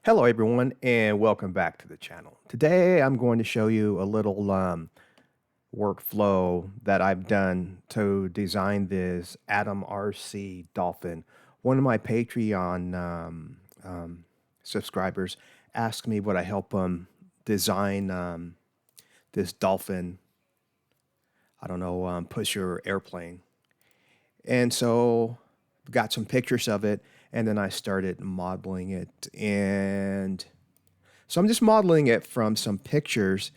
Hello everyone and welcome back to the channel. Today I'm going to show you a little workflow that I've done to design this Atom RC Dolphin. One of my Patreon subscribers asked me would I help them design this Dolphin, I don't know, pusher airplane. And so got some pictures of it and then I started modeling it, and so I'm just modeling it from some pictures,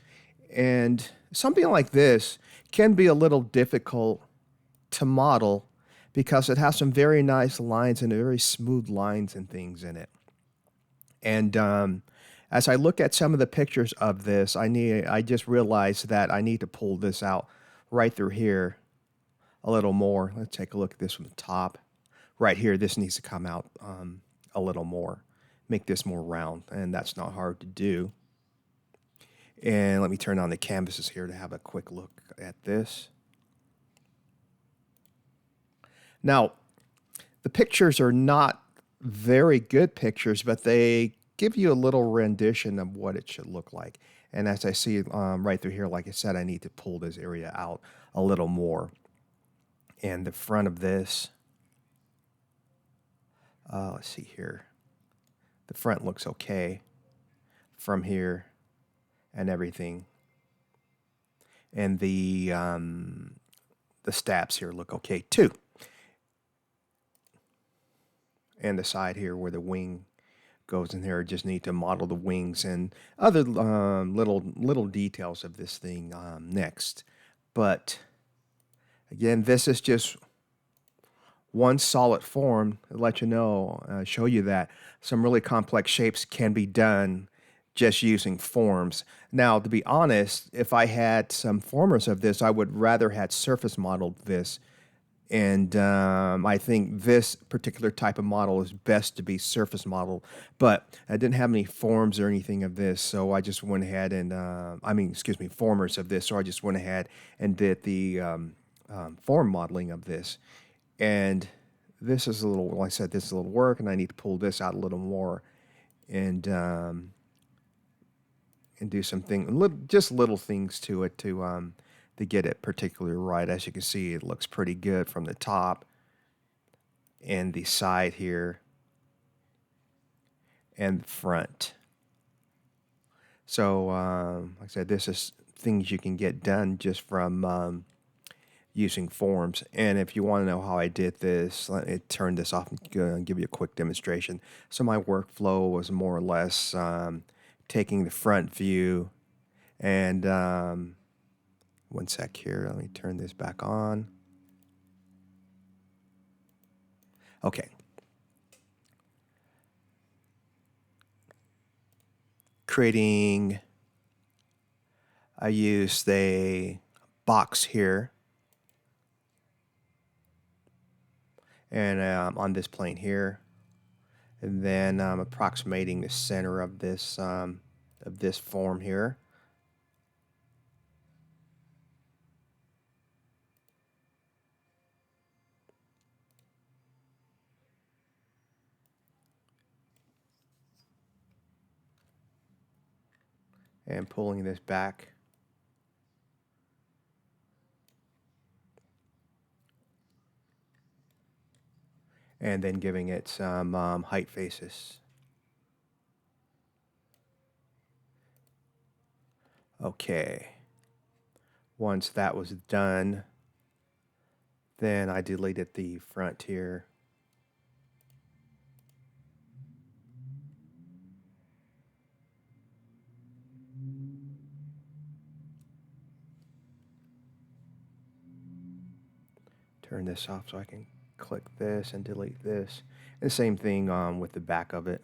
and something like this can be a little difficult to model because it has some very nice lines and very smooth lines and things in it. And as I look at some of the pictures of this, I just realized that I need to pull this out right through here a little more. Let's take a look at this from the top. Right here, this needs to come out a little more, make this more round, and that's not hard to do. And let me turn on the canvases here to have a quick look at this. Now, the pictures are not very good pictures, but they give you a little rendition of what it should look like. And as I see right through here, like I said, I need to pull this area out a little more. And the front of this, let's see here. The front looks okay from here and everything. And the stabs here look okay too. And the side here where the wing goes in there, just need to model the wings and other little details of this thing next. But again, this is just one solid form to let you know, show you that some really complex shapes can be done just using forms. Now, to be honest, if I had some formers of this, I would rather had surface modeled this. And I think this particular type of model is best to be surface modeled. But I didn't have any forms or anything of this, so I just went ahead and, formers of this, so I just went ahead and did the form modeling of this. And this is a little, like I said, this is a little work, and I need to pull this out a little more and do something, just little things to it to get it particularly right. As you can see, it looks pretty good from the top and the side here and the front. So, like I said, this is things you can get done just from using forms. And if you want to know how I did this, let me turn this off and give you a quick demonstration. So my workflow was more or less taking the front view and one sec here, let me turn this back on. Okay. I used a box here and on this plane here, and then I'm approximating the center of this form here. And pulling this back. And then giving it some height faces. Okay. Once that was done, then I deleted the front here. Turn this off so I can click this and delete this. And the same thing with the back of it.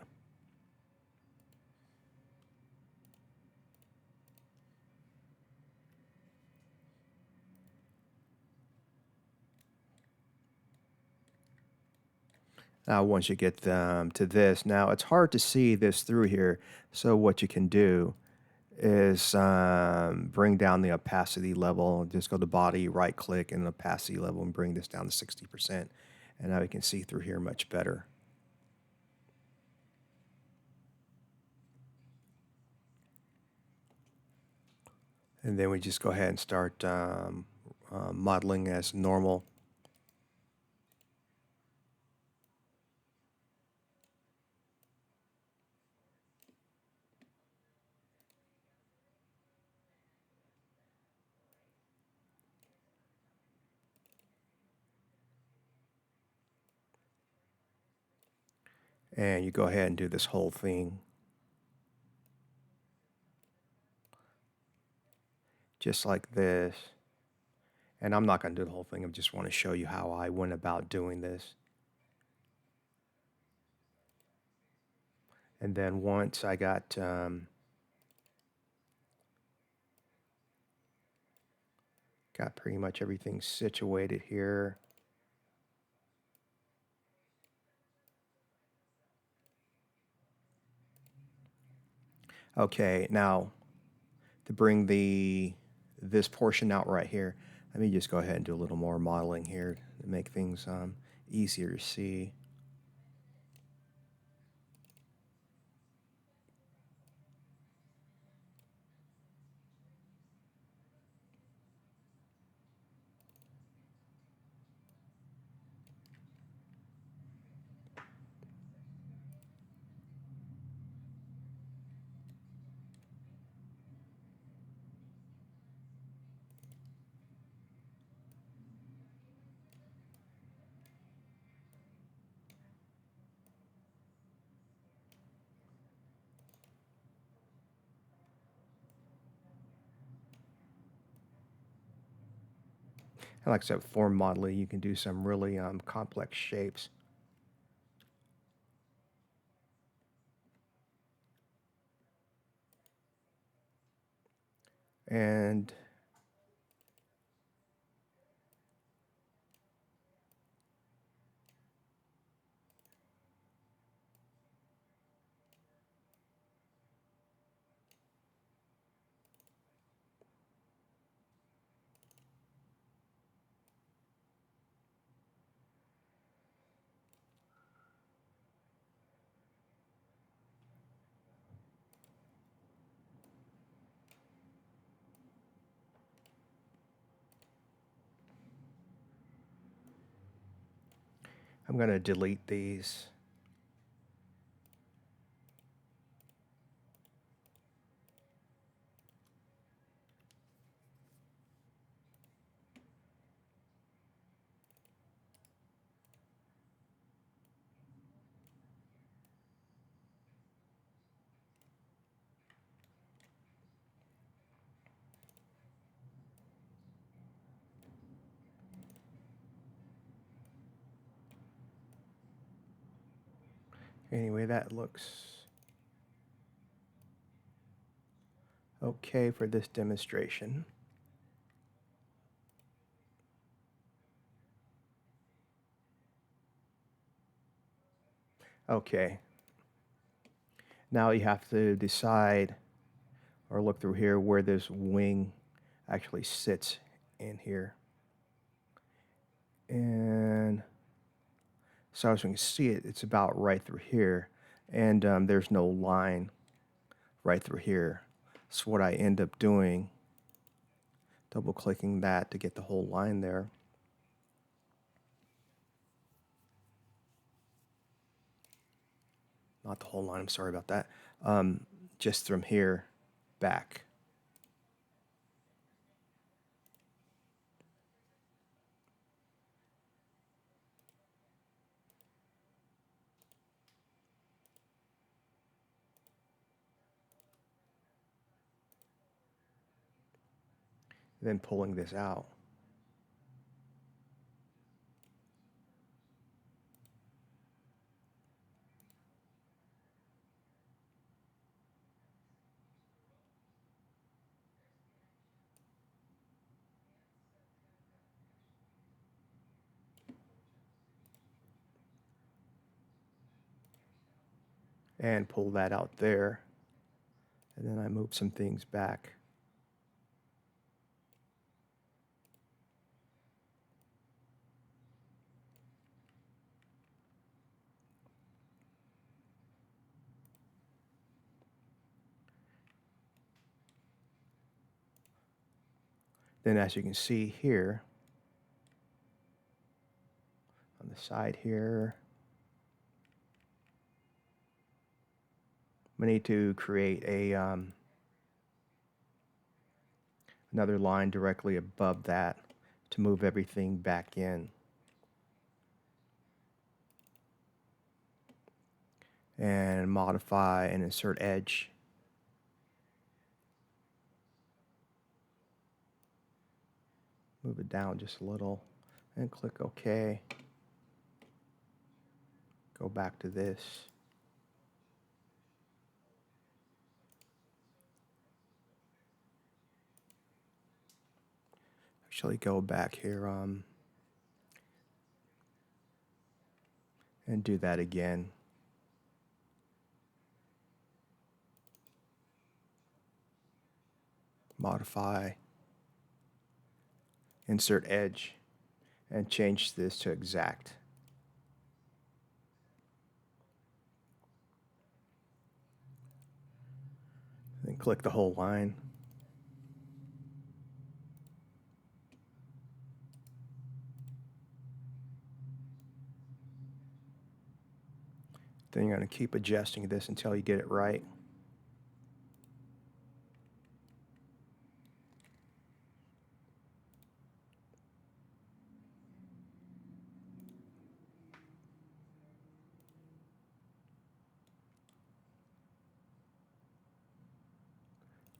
Now, once you get to this, now it's hard to see this through here. So what you can do is bring down the opacity level. Just go to body, right click, and opacity level, and bring this down to 60%. And now you can see through here much better. And then we just go ahead and start modeling as normal. And you go ahead and do this whole thing just like this. And I'm not going to do the whole thing. I just want to show you how I went about doing this. And then once I got pretty much everything situated here, okay, now to bring this portion out right here, let me just go ahead and do a little more modeling here to make things easier to see. And like I said, form modeling, you can do some really complex shapes. And I'm going to delete these. Anyway, that looks okay for this demonstration. Okay. Now you have to decide or look through here where this wing actually sits in here. And so as you can see it, it's about right through here. And there's no line right through here. So what I end up doing, double clicking that to get the whole line there. Not the whole line, I'm sorry about that. Just from here back. Then pulling this out. And pull that out there. And then I move some things back. Then as you can see here, on the side here, we need to create a another line directly above that to move everything back in. And modify and insert edge. Move it down just a little and click OK. Go back to this. Actually go back here and do that again. Modify, insert edge, and change this to exact. Then click the whole line. Then you're going to keep adjusting this until you get it right.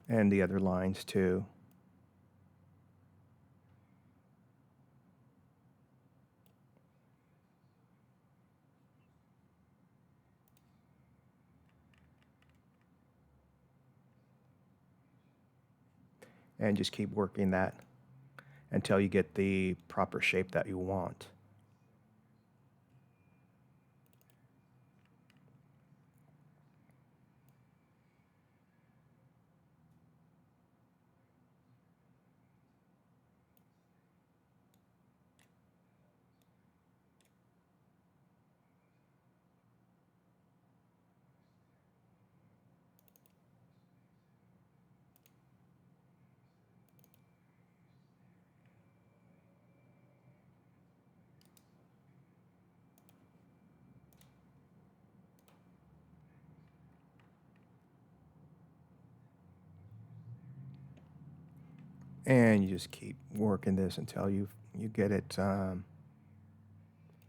And the other lines too. And just keep working that until you get the proper shape that you want. And you just keep working this until you get it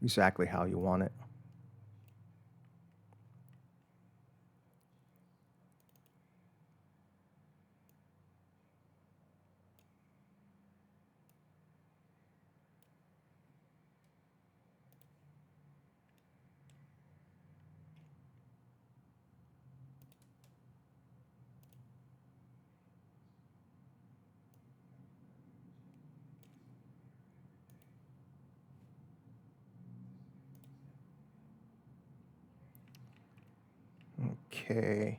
exactly how you want it. Okay.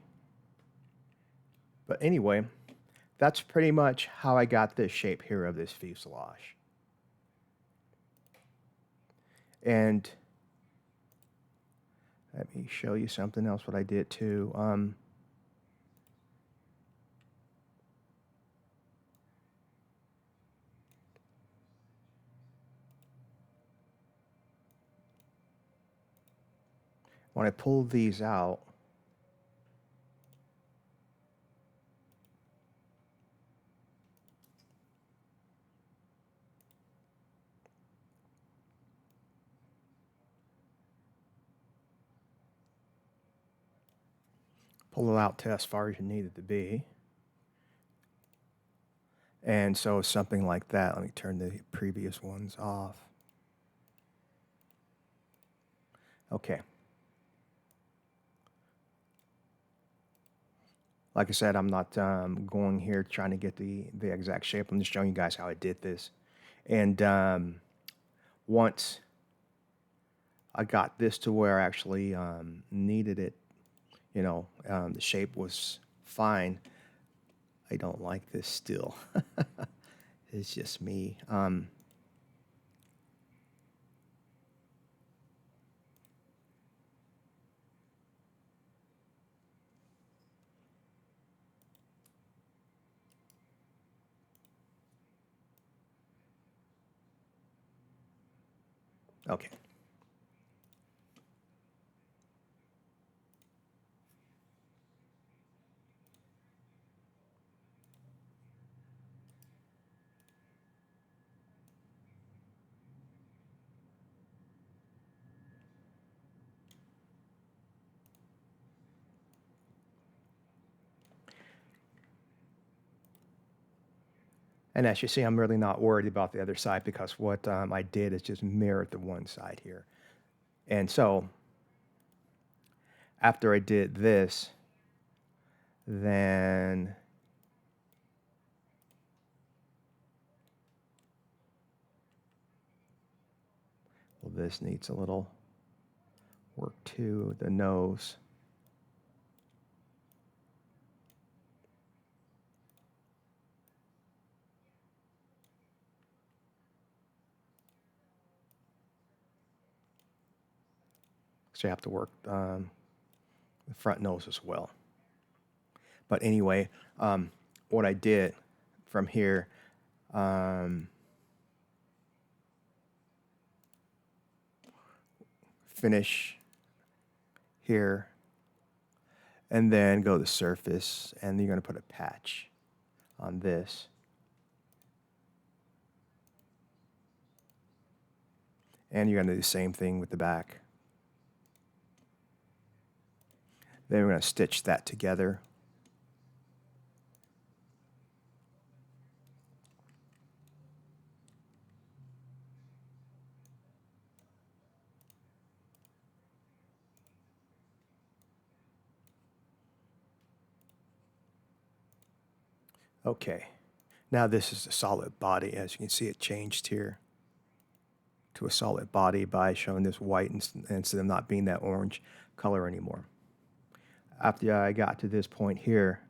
But anyway, that's pretty much how I got this shape here of this fuselage. And let me show you something else what I did too. When I pull these out, pull it out to as far as you need it to be. And so something like that, let me turn the previous ones off. Okay. Like I said, I'm not going here trying to get the exact shape. I'm just showing you guys how I did this. And once I got this to where I actually needed it, you know, the shape was fine. I don't like this still. It's just me. Okay. And as you see, I'm really not worried about the other side because what I did is just mirrored the one side here. And so after I did this, then well, this needs a little work too, the nose. So you have to work the front nose as well. But anyway, what I did from here, finish here, and then go to surface, and you're going to put a patch on this. And you're going to do the same thing with the back. Then we're going to stitch that together. Okay, now this is a solid body. As you can see, it changed here to a solid body by showing this white instead of not being that orange color anymore. After I got to this point here,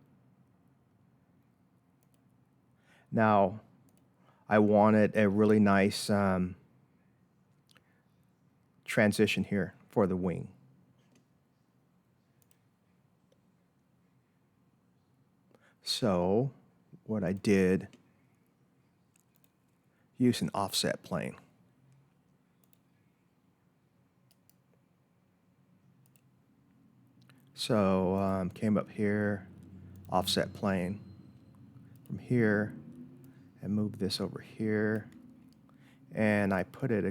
now I wanted a really nice transition here for the wing. So what I did, use an offset plane. So came up here, offset plane from here, and moved this over here, and I put it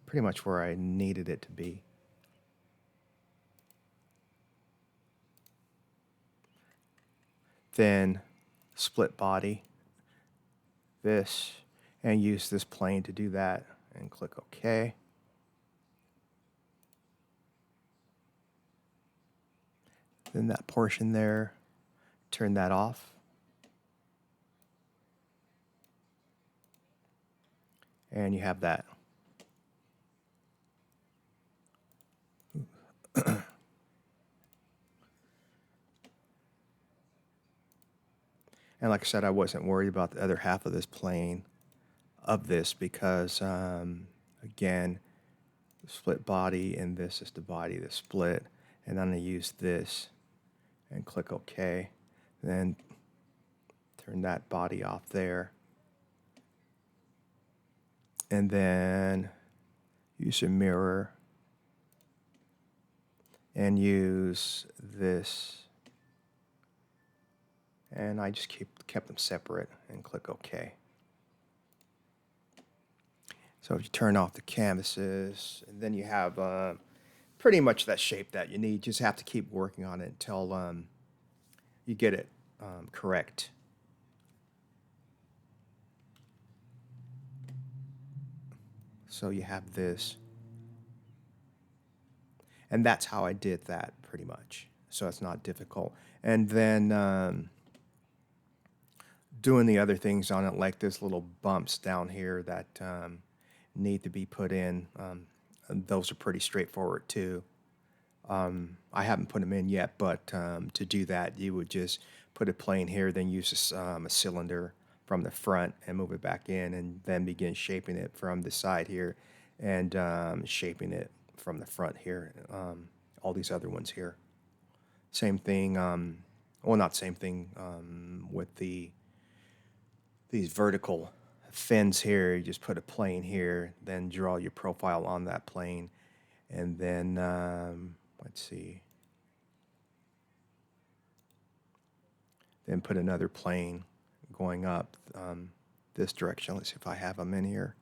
pretty much where I needed it to be. Then split body this, and use this plane to do that, and click OK. Then that portion there, turn that off. And you have that. And like I said, I wasn't worried about the other half of this plane of this because, again, split body, and this is the body that's split. And I'm going to use this and click OK. Then turn that body off there. And then use a mirror and use this. And I just kept them separate and click OK. So if you turn off the canvases, and then you have pretty much that shape that you need. You just have to keep working on it until you get it correct. So you have this. And that's how I did that pretty much. So it's not difficult. And then doing the other things on it, like this little bumps down here that need to be put in. Those are pretty straightforward too. I haven't put them in yet, but to do that, you would just put a plane here, then use a cylinder from the front and move it back in, and then begin shaping it from the side here and shaping it from the front here. All these other ones here. Same thing, well, not same thing with these vertical fins here, you just put a plane here, then draw your profile on that plane, and then let's see, then put another plane going up this direction. Let's see if I have them in here.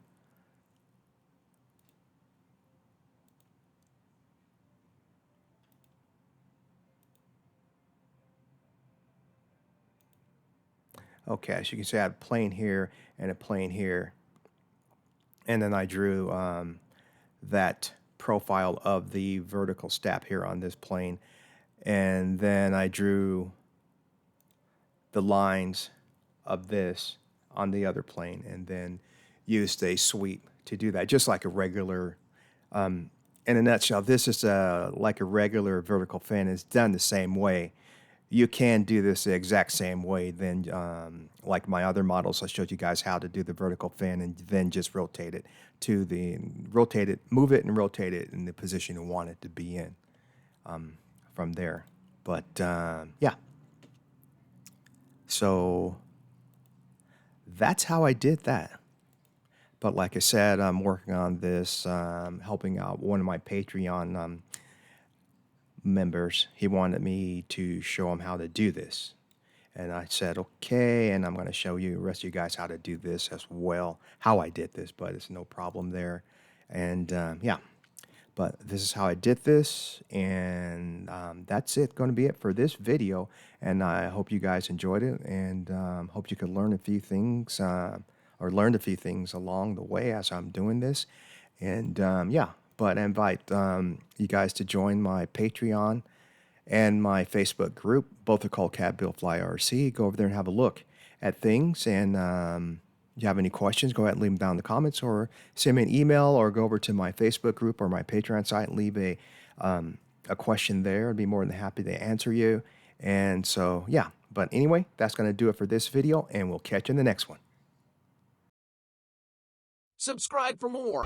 Okay, so you can see I had a plane here and a plane here. And then I drew that profile of the vertical step here on this plane. And then I drew the lines of this on the other plane, and then used a sweep to do that, just like a regular, in a nutshell, this is like a regular vertical fin. It's done the same way. You can do this the exact same way then, like my other models. I showed you guys how to do the vertical fin and then just rotate it move it and rotate it in the position you want it to be in from there. But yeah, so that's how I did that. But like I said, I'm working on this, helping out one of my Patreon members. He wanted me to show him how to do this. And I said, okay, and I'm going to show you the rest of you guys how to do this as well, how I did this, but it's no problem there. And yeah, but this is how I did this, and that's it, going to be it for this video. And I hope you guys enjoyed it, and hope you could learn a few things, or learned a few things along the way as I'm doing this. And yeah, but I invite you guys to join my Patreon and my Facebook group. Both are called Cat Build Fly RC. Go over there and have a look at things. And if you have any questions, go ahead and leave them down in the comments, or send me an email, or go over to my Facebook group or my Patreon site and leave a question there. I'd be more than happy to answer you. And so, yeah. But anyway, that's going to do it for this video, and we'll catch you in the next one. Subscribe for more.